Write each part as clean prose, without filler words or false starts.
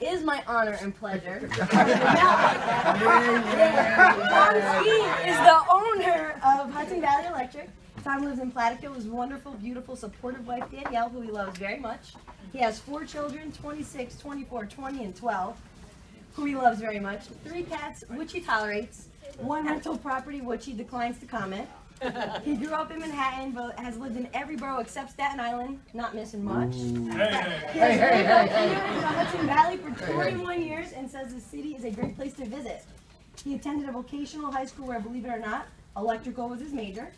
is my honor and pleasure. Tom Ski is the owner of Hudson Valley Electric. Tom lives in Platico with his wonderful, beautiful, supportive wife Danielle, who he loves very much. He has 4 children, 26, 24, 20, and 12, who he loves very much. 3 cats, which he tolerates. 1 rental property, which he declines to comment. He grew up in Manhattan, but has lived in every borough except Staten Island, not missing much. He has lived up here in the Hudson Valley for 21 years and says the city is a great place to visit. He attended a vocational high school where, believe it or not, electrical was his major.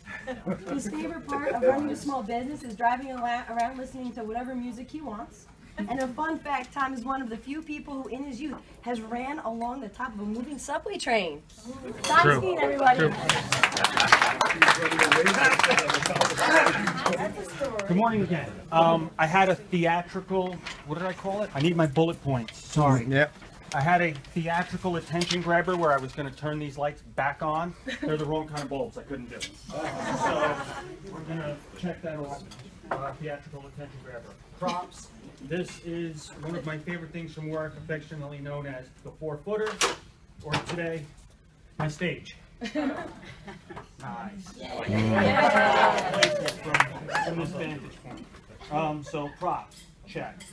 His favorite part of running a small business is driving around listening to whatever music he wants. And a fun fact, Tom is one of the few people who in his youth has ran along the top of a moving subway train. Tom Skeen, everybody. Good morning again. I had a theatrical, what did I call it? I need my bullet points, sorry. Yep. I had a theatrical attention grabber where I was going to turn these lights back on. They're the wrong kind of bulbs, I couldn't do it. So we're going to check that off. Theatrical attention grabber. Props. This is one of my favorite things from work, affectionately known as the 4-footer, or today, my stage. Nice. From this vantage point. So props, check.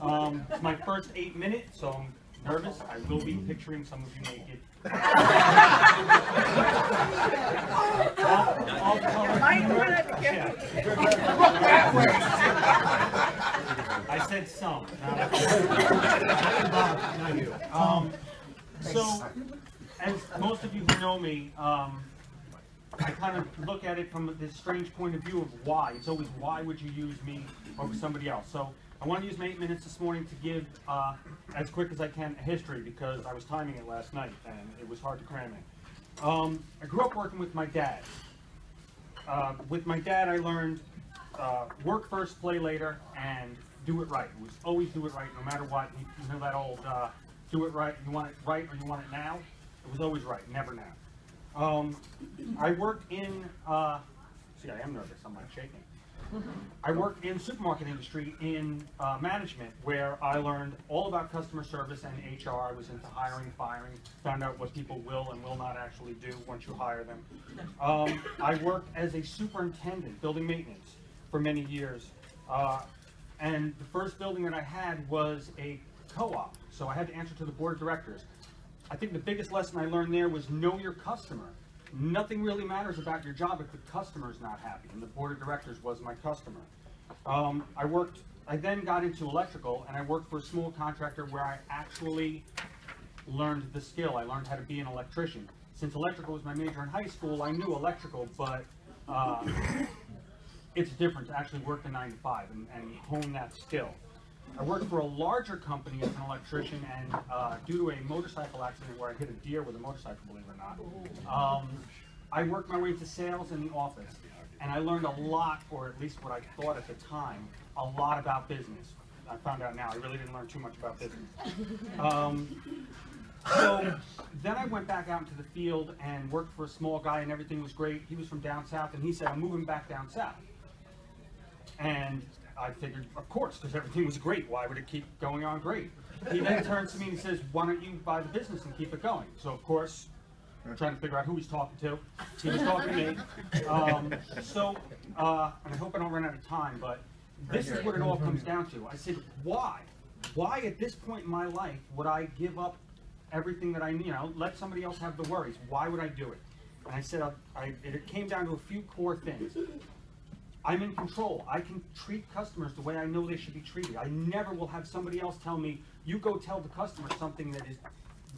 It's my first 8 minutes, so I'm nervous. I will be picturing some of you naked. I said some. Not you. So, as most of you who know me, I kind of look at it from this strange point of view of why. It's always why would you use me over somebody else? So I want to use my 8 minutes this morning to give, as quick as I can, a history because I was timing it last night and it was hard to cram in. I grew up working with my dad. With my dad, I learned work first, play later, and do it right. It was always do it right, no matter what. You know that old do it right, you want it right or you want it now? It was always right, never now. I worked in, see, I am nervous, I'm like shaking. I worked in the supermarket industry in management where I learned all about customer service and HR. I was into hiring, firing, found out what people will and will not actually do once you hire them. I worked as a superintendent, building maintenance, for many years. And the first building that I had was a co-op, so I had to answer to the board of directors. I think the biggest lesson I learned there was know your customer. Nothing really matters about your job if the customer's not happy, and the board of directors was my customer. I then got into electrical, and I worked for a small contractor where I actually learned the skill. I learned how to be an electrician. Since electrical was my major in high school, I knew electrical, but it's different to actually work the 9 to 5 and hone that skill. I worked for a larger company as an electrician, and due to a motorcycle accident where I hit a deer with a motorcycle, believe it or not, I worked my way to sales in the office, and I learned a lot, or at least what I thought at the time, a lot about business. I found out now I really didn't learn too much about business. So then I went back out into the field and worked for a small guy, and everything was great. He was from down south, and he said, I'm moving back down south. And I figured, of course, because everything was great. Why would it keep going on great? He then turns to me and he says, why don't you buy the business and keep it going? So, of course, I'm trying to figure out who he's talking to. He was talking to me. And I hope I don't run out of time, but this is what it all comes down to. I said, why? Why at this point in my life would I give up everything that I need? You know, let somebody else have the worries. Why would I do it? And I said, it came down to a few core things. I'm in control. I can treat customers the way I know they should be treated. I never will have somebody else tell me, you go tell the customer something that is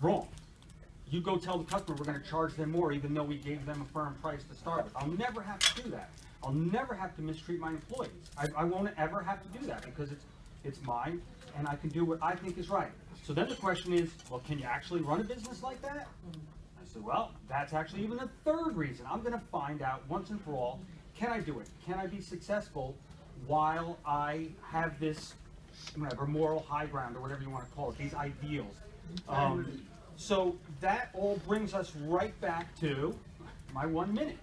wrong. You go tell the customer we're going to charge them more even though we gave them a firm price to start with. I'll never have to do that. I'll never have to mistreat my employees. I won't ever have to do that because it's mine and I can do what I think is right. So then the question is, well, can you actually run a business like that? I said, well, that's actually even a third reason. I'm going to find out once and for all, can I do it? Can I be successful while I have this whatever, moral high ground or whatever you want to call it, these ideals? So that all brings us right back to my 1 minute.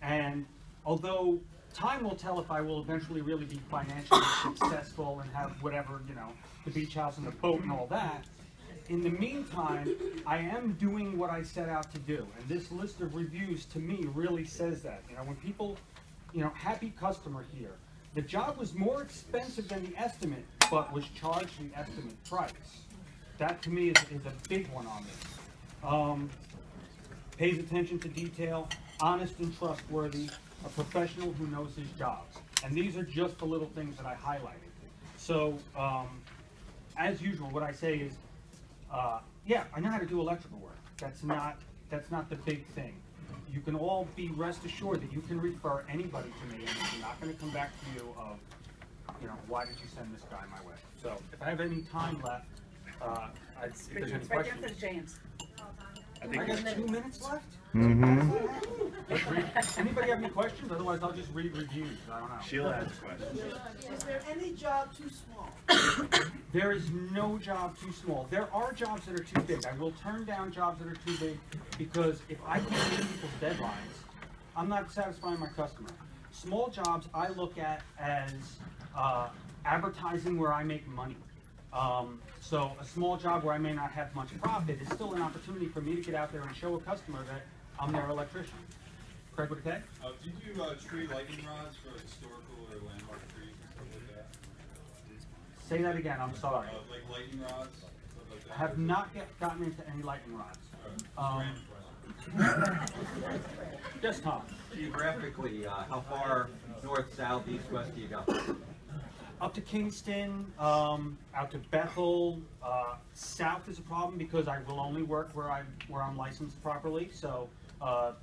And although time will tell if I will eventually really be financially successful and have whatever, you know, the beach house and the boat and all that, in the meantime, I am doing what I set out to do, and this list of reviews to me really says that. You know, when people, you know, happy customer here. The job was more expensive than the estimate, but was charged the estimate price. That to me is a big one on this. Pays attention to detail, honest and trustworthy, a professional who knows his job. And these are just the little things that I highlighted. So, as usual, what I say is, yeah, I know how to do electrical work. That's not the big thing. You can all be rest assured that you can refer anybody to me, and it's not going to come back to you of, you know, why did you send this guy my way? So, if I have any time left, if there's any Right down questions. to James. I got 2 minutes left? Mm-hmm. Anybody have any questions? Otherwise, I'll just read reviews. I don't know. Sheila has questions. Is there any job too small? There is no job too small. There are jobs that are too big. I will turn down jobs that are too big because if I can't meet people's deadlines, I'm not satisfying my customer. Small jobs I look at as advertising where I make money. So a small job where I may not have much profit is still an opportunity for me to get out there and show a customer that I'm their electrician. Craig with a K? Do you do tree lighting rods for historical or landmark trees and stuff like that? Say that again, I'm sorry. Like lighting rods, stuff like that? I have not yet gotten into any lightning rods. Random question. Yes, Tom? Geographically, how far north, south, east, west do you go? Up to Kingston, out to Bethel. South is a problem because I will only work where I'm licensed properly. So a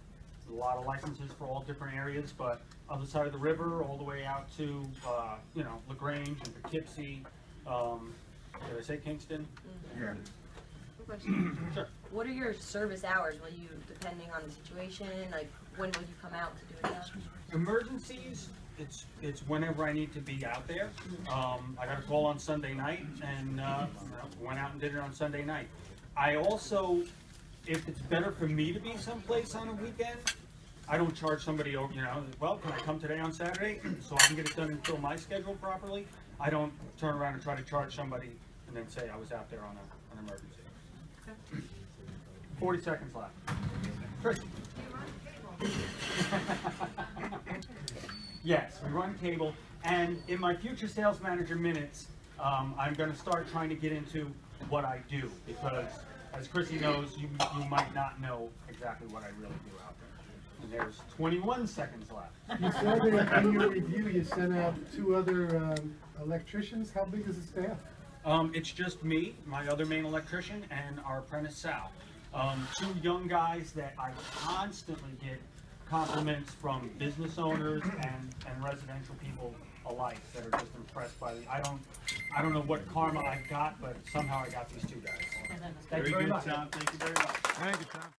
lot of licenses for all different areas, but other side of the river, all the way out to you know, LaGrange and Poughkeepsie. Did I say Kingston? Yeah. Question. Sure. What are your service hours? Will you, depending on the situation, like when will you come out to do a job? Emergencies, it's whenever I need to be out there. I got a call on Sunday night and you know, went out and did it on Sunday night. I also, if it's better for me to be someplace on a weekend, I don't charge somebody over, you know, well, can I come today on Saturday so I can get it done and fill my schedule properly? I don't turn around and try to charge somebody and then say I was out there on an emergency. 40 seconds left. Chris. Yes, we run cable, and in my future sales manager minutes, I'm going to start trying to get into what I do, because as Chrissy knows, you might not know exactly what I really do out there. And there's 21 seconds left. You said that in your review you sent out 2 other electricians. How big is the staff? It's just me, my other main electrician, and our apprentice Sal. 2 young guys that I constantly get compliments from business owners and residential people alike that are just impressed by the, I don't know what karma I got, but somehow I got these 2 guys. Thank you very much. Tom. Thank you very much. Thank you, Tom.